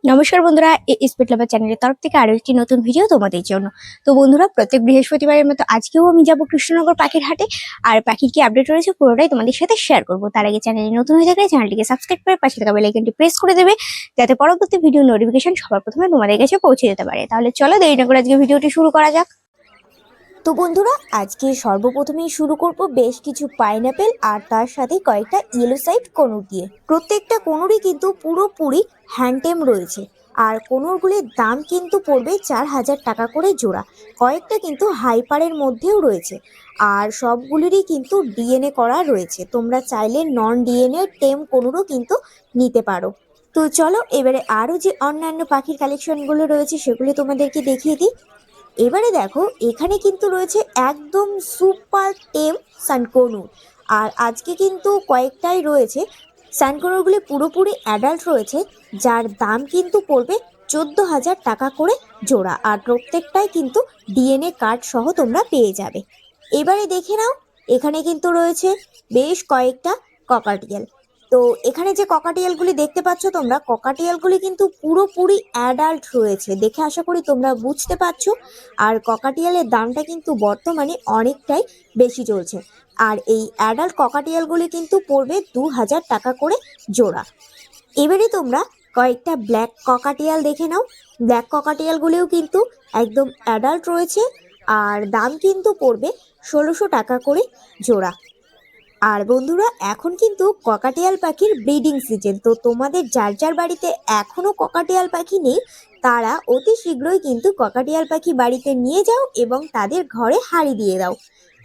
নমস্কার বন্ধুরা, স্পিড লাভার চ্যানেলের তরফ থেকে আরো একটি নতুন ভিডিও তোমাদের জন্য। তো বন্ধুরা, প্রত্যেক বৃহস্পতিবারের মতো আজকেও আমি যাব কৃষ্ণনগর পাখির হাটে। আর পাখির কি আপডেট রয়েছে পুরোটাই তোমাদের সাথে শেয়ার করব। তার আগে চ্যানেলে নতুন হয়ে থাকলে চ্যানেলটিকে সাবস্ক্রাইব করে পাশে থাকা বেল আইকনটি প্রেস করে দেবে, যাতে পরবর্তী ভিডিও নোটিফিকেশন সবার প্রথমে তোমাদের কাছে পৌঁছে যেতে পারে। তাহলে চলো দেরি না করে আজকে ভিডিওটি শুরু করা যাক। তো বন্ধুরা, আজকে সর্বপ্রথমেই শুরু করব বেশ কিছু পাইনাপেল আর তার সাথে কয়েকটা ইয়েলো সাইড কোনুর দিয়ে। প্রত্যেকটা কোনুরই কিন্তু পুরোপুরি হ্যান্ডটেম রয়েছে, আর কোনুরগুলির দাম কিন্তু পড়বে 4,000 টাকা করে জোড়া। কয়েকটা কিন্তু হাইপারের মধ্যেও রয়েছে, আর সবগুলিরই কিন্তু ডিএনএ করা রয়েছে। তোমরা চাইলে নন ডিএনএ টেম কোনুরও কিন্তু নিতে পারো। তো চলো এবারে আরও যে অন্যান্য পাখির কালেকশনগুলো রয়েছে সেগুলি তোমাদেরকে দেখিয়ে দিই। এবারে দেখো, এখানে কিন্তু রয়েছে একদম সুপার টেম সানকনুর, আর আজকে কিন্তু কয়েকটাই রয়েছে। সানকনুরগুলি পুরোপুরি অ্যাডাল্ট রয়েছে, যার দাম কিন্তু পড়বে 14,000 টাকা করে জোড়া, আর প্রত্যেকটাই কিন্তু ডিএনএ কার্ড সহ তোমরা পেয়ে যাবে। এবারে দেখে নাও, এখানে কিন্তু রয়েছে বেশ কয়েকটা ককাটিয়াল। তো এখানে যে ককাটিয়ালগুলি দেখতে পাচ্ছ তোমরা, ককাটিয়ালগুলি কিন্তু পুরোপুরি অ্যাডাল্ট রয়েছে, দেখে আশা করি তোমরা বুঝতে পারছো। আর ককাটিয়ালের দামটা কিন্তু বর্তমানে অনেকটাই বেশি চলছে, আর এই অ্যাডাল্ট ককাটিয়ালগুলি কিন্তু পড়বে 2,000 টাকা করে জোড়া। এবারে তোমরা কয়েকটা ব্ল্যাক ককাটিয়াল দেখে নাও। ব্ল্যাক ককাটিয়ালগুলিও কিন্তু একদম অ্যাডাল্ট রয়েছে, আর দাম কিন্তু পড়বে 1,600 টাকা করে জোড়া। আর বন্ধুরা, এখন কিন্তু ককাটিয়াল পাখির ব্রিডিং সিজন, তো তোমাদের যার যার বাড়িতে এখনো ককাটিয়াল পাখি নেই তারা অতি শীঘ্রই কিন্তু ককাটিয়াল পাখি বাড়িতে নিয়ে যাও এবং তাদের ঘরে হাঁড়ি দিয়ে দাও।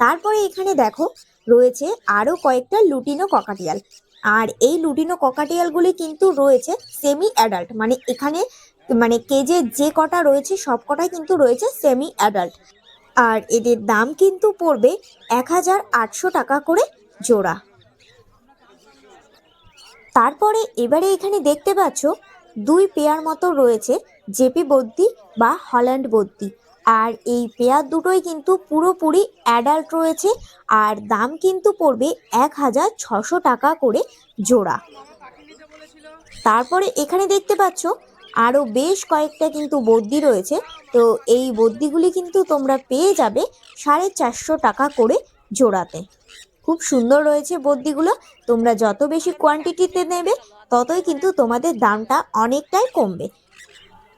তারপরে এখানে দেখো রয়েছে আরও কয়েকটা লুটিনো ককাটিয়াল, আর এই লুটিনো ককাটিয়ালগুলি কিন্তু রয়েছে সেমি অ্যাডাল্ট, মানে এখানে কেজে যে কটা রয়েছে সব কটাই কিন্তু রয়েছে সেমি অ্যাডাল্ট, আর এদের দাম কিন্তু পড়বে 1,800 টাকা করে জোড়া। তারপরে এবারে এখানে দেখতে পাচ্ছ দুই পেয়ার মতো রয়েছে জেপি বদ্যি বা হল্যান্ড বদ্যি, আর এই পেয়ার দুটোই কিন্তু পুরোপুরি অ্যাডাল্ট রয়েছে, আর দাম কিন্তু পড়বে 1,600 টাকা করে জোড়া। তারপরে এখানে দেখতে পাচ্ছ আরও বেশ কয়েকটা কিন্তু বদ্যি রয়েছে, তো এই বদ্যিগুলি কিন্তু তোমরা পেয়ে যাবে 450 টাকা করে জোড়াতে। খুব সুন্দর রয়েছে বদ্যিগুলো, তোমরা যত বেশি কোয়ান্টিটিতে নেবে ততই কিন্তু তোমাদের দামটা অনেকটাই কমবে।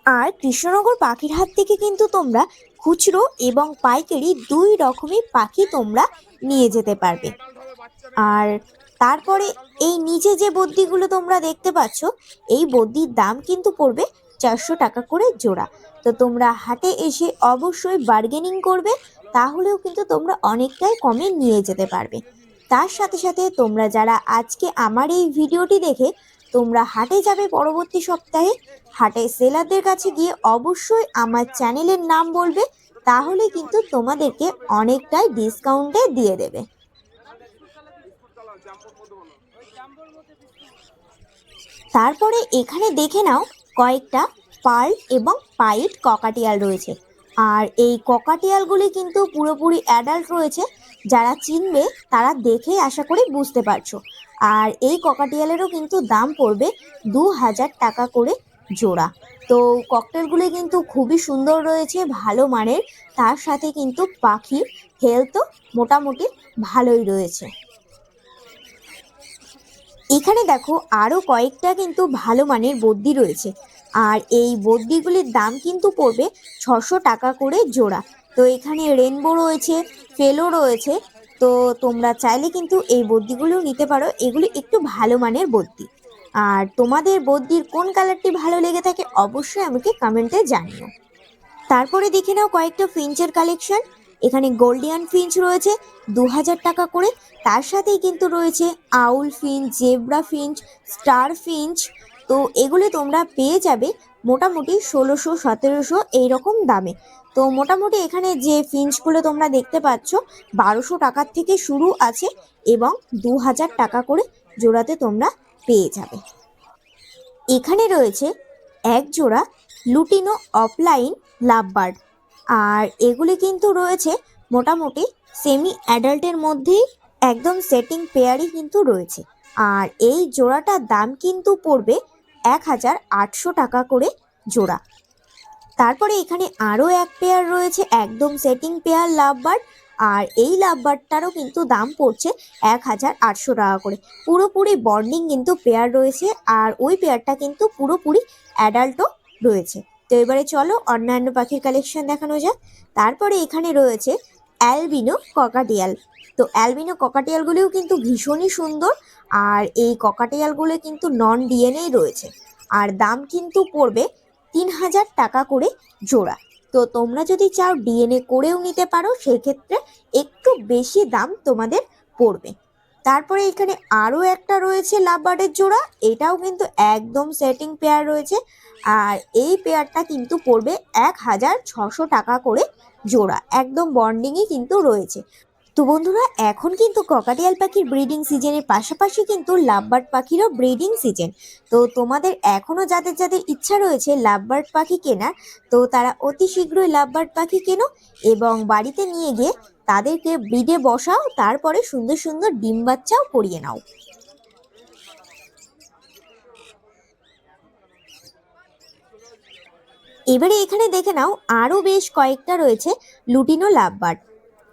আর কৃষ্ণনগর পাখির হাট থেকে কিন্তু তোমরা খুচরো এবং পাইকারি দুই রকমের পাখি তোমরা নিয়ে যেতে পারবে। আর তারপরে এই নিচে যে বদ্যিগুলো তোমরা দেখতে পাচ্ছ, এই বদ্যির দাম কিন্তু পড়বে 400 টাকা করে জোড়া। তো তোমরা হাটে এসে অবশ্যই বার্গেনিং করবে, তাহলেও কিন্তু তোমরা অনেকটাই কমে নিয়ে যেতে পারবে। তার সাথে সাথে তোমরা যারা আজকে আমার এই ভিডিওটি দেখে তোমরা হাটে যাবে পরবর্তী সপ্তাহে, হাটে সেলারদের কাছে গিয়ে অবশ্যই আমার চ্যানেলের নাম বলবে, তাহলে কিন্তু তোমাদেরকে অনেকটাই ডিসকাউন্টে দিয়ে দেবে। তারপরে এখানে দেখে নাও কয়েকটা পার্ল এবং পাইট ককাটিয়াল রয়েছে, আর এই ককাটিয়ালগুলি কিন্তু পুরোপুরি অ্যাডাল্ট রয়েছে। যারা চিনবে তারা দেখেই আশা করি বুঝতে পারছো। আর এই ককাটিয়ালেরও কিন্তু দাম পড়বে 2,000 টাকা করে জোড়া। তো ককটেলগুলি কিন্তু খুবই সুন্দর রয়েছে, ভালো মানের, তার সাথে কিন্তু পাখির হেলথও মোটামুটি ভালোই রয়েছে। এখানে দেখো আরও কয়েকটা কিন্তু ভালো মানের বদ্যি রয়েছে, আর এই বদ্যিগুলির দাম কিন্তু পড়বে 600 টাকা করে জোড়া। তো এখানে রেনবো রয়েছে, ফেলো রয়েছে, তো তোমরা চাইলে কিন্তু এই বদ্যিগুলোও নিতে পারো, এগুলি একটু ভালো মানের বদ্যি। আর তোমাদের বদ্যির কোন কালারটি ভালো লেগে থাকে অবশ্যই আমাকে কমেন্টে জানিও। তারপরে দেখে নাও কয়েকটা ফিঞ্চের কালেকশন। এখানে গোল্ডিয়ান ফিঞ্চ রয়েছে 2,000 টাকা করে, তার সাথেই কিন্তু রয়েছে owl finch, zebra finch, star finch. তো এগুলো তোমরা পেয়ে যাবে মোটামুটি 1,600-1,700 এইরকম দামে। তো মোটামুটি এখানে যে ফিঞ্চগুলো তোমরা দেখতে পাচ্ছ 1,200 টাকার থেকে শুরু আছে, এবং 2,000 টাকা করে জোড়াতে তোমরা পেয়ে যাবে। এখানে রয়েছে এক জোড়া লুটিনো অফলাইন লাভবার্ড, আর এগুলি কিন্তু রয়েছে মোটামুটি সেমি অ্যাডাল্টের মধ্যেই, একদম সেটিং পেয়ারই কিন্তু রয়েছে। আর এই জোড়াটার দাম কিন্তু পড়বে 1800 টাকা করে জোড়া। তারপরে এখানে আরও এক পেয়ার রয়েছে একদম সেটিং পেয়ার লাভ বার্ড, আর এই লাভ বার্ডটারও কিন্তু দাম পড়ছে 1800 টাকা করে। পুরোপুরি বন্ডিং কিন্তু পেয়ার রয়েছে, আর ওই পেয়ারটা কিন্তু পুরোপুরি অ্যাডাল্টও রয়েছে। তো এবারে চলো অন্যান্য পাখির কালেকশন দেখানো যাক। তারপরে এখানে রয়েছে অ্যালবিনো ককাটিয়াল। তো অ্যালবিনো ককাটিয়ালগুলিও কিন্তু ভীষণই সুন্দর, আর এই ককাটিয়ালগুলো কিন্তু নন ডিএনএ রয়েছে, আর দাম কিন্তু পড়বে 3000 টাকা করে জোড়া। তো তোমরা যদি চাও ডিএনএ করেও নিতে পারো, সেক্ষেত্রে একটু বেশি দাম তোমাদের পড়বে। তারপরে এখানে আরও একটা রয়েছে লাভবার্ডের জোড়া, এটাও কিন্তু একদম সেটিং পেয়ার রয়েছে, আর এই পেয়ারটা কিন্তু পড়বে 1600 টাকা করে জোড়া, একদম বন্ডিংই কিন্তু রয়েছে। তো বন্ধুরা, এখন কিন্তু ককাটিয়াল পাখির ব্রিডিং সিজনের পাশাপাশি কিন্তু লাভবার্ড পাখিরও ব্রিডিং সিজন। তো তোমাদের এখনো যাদের যাদের ইচ্ছা রয়েছে লাভবার্ড পাখি কেনার, তো তারা অতি শীঘ্রই লাভবার্ড পাখি কেনো এবং বাড়িতে নিয়ে গিয়ে তাদেরকে ব্রিডে বসাও, তারপরে সুন্দর সুন্দর ডিম বাচ্চাও করিয়ে নাও। এবারে এখানে দেখে নাও আরো বেশ কয়েকটা রয়েছে লুটিনো লাভবার্ড।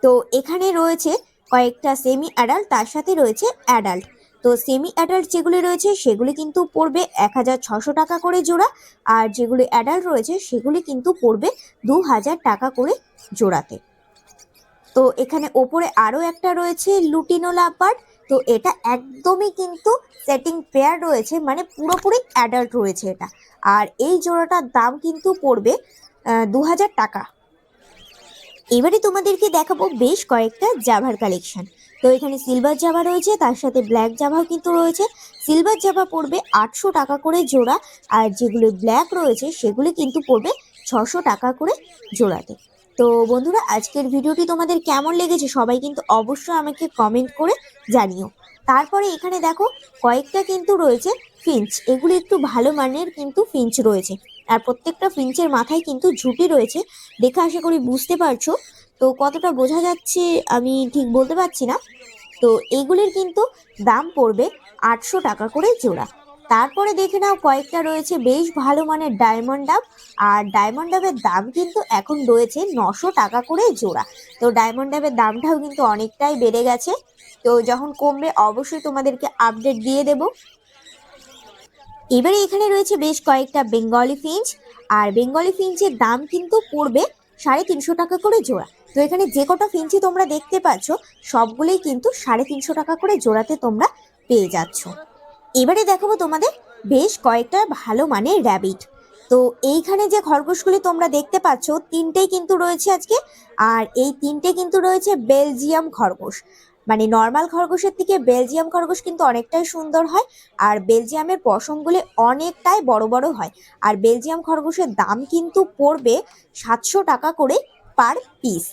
তো এখানে রয়েছে কয়েকটা সেমি অ্যাডাল্ট, তার সাথে রয়েছে অ্যাডাল্ট। তো সেমি অ্যাডাল্ট যেগুলি রয়েছে সেগুলি কিন্তু পড়বে 1600 টাকা করে জোড়া, আর যেগুলি অ্যাডাল্ট রয়েছে সেগুলি কিন্তু পড়বে 2000 টাকা করে জোড়াতে। তো এখানে ওপরে আরো একটা রয়েছে লুটিনো লাভবার্ড। তো এটা একদমই কিন্তু সেটিং পেয়ার রয়েছে, মানে পুরোপুরি অ্যাডাল্ট রয়েছে এটা, আর এই জোড়াটার দাম কিন্তু পড়বে 2000 টাকা। এবারে তোমাদেরকে দেখাবো বেশ কয়েকটা জাভার কালেকশন। তো এখানে সিলভার জাভা রয়েছে, তার সাথে ব্ল্যাক জাভাও কিন্তু রয়েছে। সিলভার জাভা পড়বে 800 টাকা করে জোড়া, আর যেগুলো ব্ল্যাক রয়েছে সেগুলি কিন্তু পড়বে 600 টাকা করে জোড়াতে। তো বন্ধুরা, আজকের ভিডিওটি তোমাদের কেমন লেগেছে সবাই কিন্তু অবশ্যই আমাকে কমেন্ট করে জানিও। তারপরে এখানে দেখো কয়েকটা কিন্তু রয়েছে ফিঞ্চ, এগুলি একটু ভালো মানের কিন্তু ফিঞ্চ রয়েছে, আর প্রত্যেকটা ফিঞ্চের মাথায় কিন্তু ঝুঁটি রয়েছে। দেখে আশা করি বুঝতে পারছো, তো কতটা বোঝা যাচ্ছে আমি ঠিক বলতে পারছি না। তো এগুলির কিন্তু দাম পড়বে 800 টাকা করে জোড়া। তারপরে দেখে নাও কয়েকটা রয়েছে বেশ ভালো মানের ডায়মন্ড ডাব, আর ডায়মন্ড ডাবের দাম কিন্তু এখন রয়েছে 900 টাকা করে জোড়া। তো ডায়মন্ড ডাবের দামটাও কিন্তু অনেকটাই বেড়ে গেছে, তো যখন কমবে অবশ্যই তোমাদেরকে আপডেট দিয়ে দেবো। এবারে এখানে রয়েছে বেশ কয়েকটা বেঙ্গলি ফিঞ্চ, আর বেঙ্গলি ফিঞ্চের দাম কিন্তু পড়বে 350 টাকা করে জোড়া। তো এখানে যে কটা ফিঞ্চি তোমরা দেখতে পাচ্ছ সবগুলোই কিন্তু 350 টাকা করে জোড়াতে তোমরা পেয়ে যাচ্ছ। এবারে দেখাবো তোমাদের বেশ কয়েকটা ভালো মানের র্যাবিট। তো এইখানে যে খরগোশগুলি তোমরা দেখতে পাচ্ছ তিনটেই কিন্তু রয়েছে আজকে, আর এই তিনটে কিন্তু রয়েছে বেলজিয়াম খরগোশ। মানে নর্মাল খরগোশের থেকে বেলজিয়াম খরগোশ কিন্তু অনেকটাই সুন্দর হয়, আর বেলজিয়ামের পশমগুলি অনেকটাই বড় বড় হয়, আর বেলজিয়াম খরগোশের দাম কিন্তু পড়বে 700 টাকা করে পার পিস।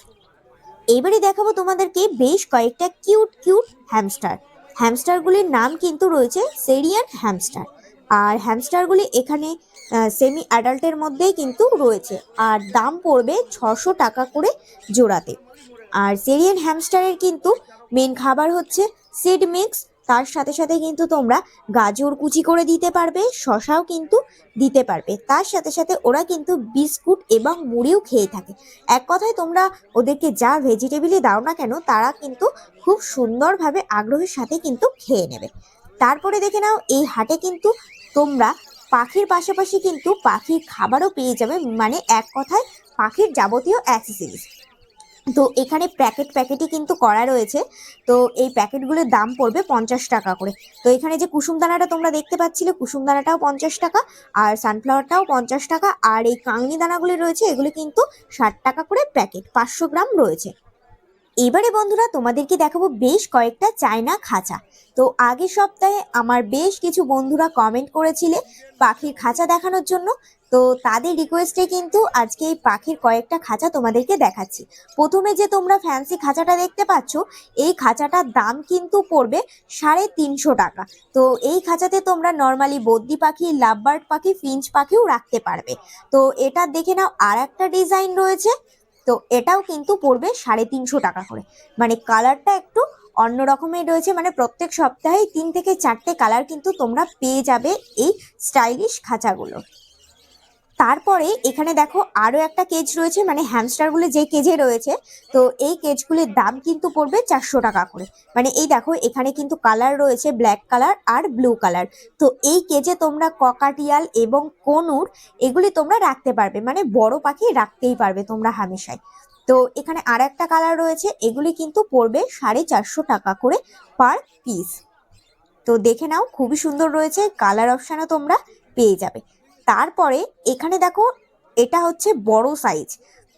এবারে দেখাবো তোমাদেরকে বেশ কয়েকটা কিউট কিউট হ্যামস্টার। হ্যামস্টারগুলির নাম কিন্তু রয়েছে সেরিয়ান হ্যামস্টার, আর হ্যামস্টারগুলি এখানে সেমি অ্যাডাল্টের মধ্যেই কিন্তু রয়েছে, আর দাম পড়বে 600 টাকা করে জোড়াতে। আর সেরিয়ান হ্যামস্টারের কিন্তু মেন খাবার হচ্ছে সিড মিক্স, তার সাথে সাথে কিন্তু তোমরা গাজর কুচি করে দিতে পারবে, শশাও কিন্তু দিতে পারবে, তার সাথে সাথে ওরা কিন্তু বিস্কুট এবং মুড়িও খেয়ে থাকে। এক কথায় তোমরা ওদেরকে যা ভেজিটেবলই দাও না কেন তারা কিন্তু খুব সুন্দরভাবে আগ্রহের সাথে কিন্তু খেয়ে নেবে। তারপরে দেখে নাও এই হাটে কিন্তু তোমরা পাখির পাশাপাশি কিন্তু পাখির খাবারও পেয়ে যাবে, মানে এক কথায় পাখির যাবতীয় অ্যাক্সেসরিজ। তো এখানে প্যাকেটই কিন্তু করা রয়েছে। তো এই প্যাকেটগুলোর দাম পড়বে 50 টাকা করে। তো এখানে যে কুসুম দানাটা তোমরা দেখতে পাচ্ছিলে, কুসুম দানাটাও 50 টাকা, আর সানফ্লাওয়ারটাও 50 টাকা, আর এই কাংনি দানাগুলি রয়েছে এগুলি কিন্তু 60 টাকা করে প্যাকেট, 500 গ্রাম রয়েছে। এবারে বন্ধুরা তোমাদেরকে দেখাবো বেশ কয়েকটা চায়না খাঁচা। তো আগের সপ্তাহে আমার বেশ কিছু বন্ধুরা কমেন্ট করেছিলে পাখির খাঁচা দেখানোর জন্য, তো তাদের রিকোয়েস্টে কিন্তু আজকে এই পাখির কয়েকটা খাঁচা তোমাদেরকে দেখাচ্ছি। প্রথমে যে তোমরা ফ্যান্সি খাঁচাটা দেখতে পাচ্ছ, এই খাঁচাটার দাম কিন্তু পড়বে 350 টাকা। তো এই খাঁচাতে তোমরা নর্মালি বদ্রি পাখি, লাভবার্ড পাখি, ফিঞ্চ পাখিও রাখতে পারবে। তো এটা দেখে নাও আর একটা ডিজাইন রয়েছে, তো এটাও কিন্তু পড়বে 350 টাকা করে, মানে কালারটা একটু অন্য রকমের রয়েছে, মানে প্রত্যেক সপ্তাহে 3 থেকে 4টে কালার কিন্তু তোমরা পেয়ে যাবে এই স্টাইলিশ খাঁচাগুলো। তারপরে এখানে দেখো আরো একটা কেজ রয়েছে, মানে হ্যামস্টারগুলো যে কেজে রয়েছে, তো এই কেজগুলির দাম কিন্তু পড়বে 400 টাকা করে। মানে এই দেখো এখানে কিন্তু কালার রয়েছে ব্ল্যাক কালার আর ব্লু কালার। তো এই কেজে তোমরা ককাটিয়াল এবং কনুর এগুলি তোমরা রাখতে পারবে, মানে বড় পাখি রাখতেই পারবে তোমরা হামেশাই। তো এখানে আর একটা কালার রয়েছে, এগুলি কিন্তু পড়বে 450 টাকা করে পার পিস। তো দেখে নাও, খুবই সুন্দর রয়েছে, কালার অপশানও তোমরা পেয়ে যাবে। তারপরে এখানে দেখো এটা হচ্ছে বড় সাইজ,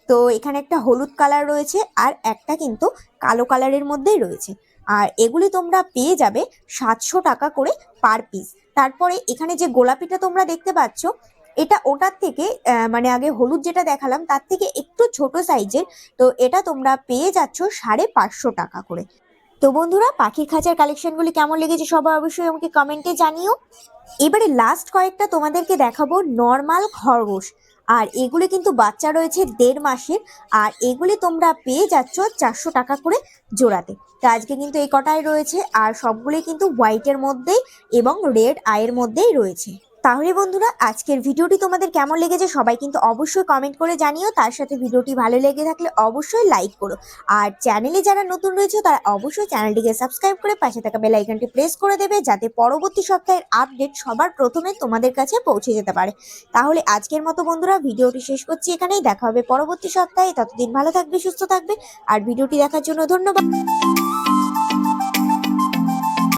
তো এখানে একটা হলুদ কালার রয়েছে আর একটা কিন্তু কালো কালারের মধ্যেই রয়েছে, আর এগুলি তোমরা পেয়ে যাবে 700 টাকা করে পার পিস। তারপরে এখানে যে গোলাপিটা তোমরা দেখতে পাচ্ছ, এটা ওটার থেকে মানে আগে হলুদ যেটা দেখালাম তার থেকে একটু ছোট সাইজের, তো এটা তোমরা পেয়ে যাচ্ছ 550 টাকা করে। তো বন্ধুরা, পাখির খাঁচার কালেকশনগুলি কেমন লেগেছে সবাই অবশ্যই আমাকে কমেন্টে জানিও। এবারে লাস্ট কয়েকটা তোমাদেরকে দেখাবো নর্মাল খরগোশ, আর এগুলি কিন্তু বাচ্চা রয়েছে 1.5 মাসের, আর এগুলি তোমরা পেয়ে যাচ্ছ 400 টাকা করে জোড়াতে। তো আজকে কিন্তু এই কটাই রয়েছে, আর সবগুলি কিন্তু হোয়াইটের মধ্যেই এবং রেড আইয়ের মধ্যেই রয়েছে। তাহলে বন্ধুরা, আজকের ভিডিওটি তোমাদের কেমন লেগেছে সবাই কিন্তু অবশ্যই কমেন্ট করে জানিও। তার সাথে ভিডিওটি ভালো লেগে থাকলে অবশ্যই লাইক করো, আর চ্যানেলে যারা নতুন রয়েছে তারা অবশ্যই চ্যানেলটিকে সাবস্ক্রাইব করে পাশে থাকা বেল আইকনটি প্রেস করে দেবে, যাতে পরবর্তী সপ্তাহের আপডেট সবার প্রথমে তোমাদের কাছে পৌঁছে যেতে পারে। তাহলে আজকের মতো বন্ধুরা ভিডিওটি শেষ করছি এখানেই, দেখা হবে পরবর্তী সপ্তাহে। ততদিন ভালো থাকবে, সুস্থ থাকবে, আর ভিডিওটি দেখার জন্য ধন্যবাদ।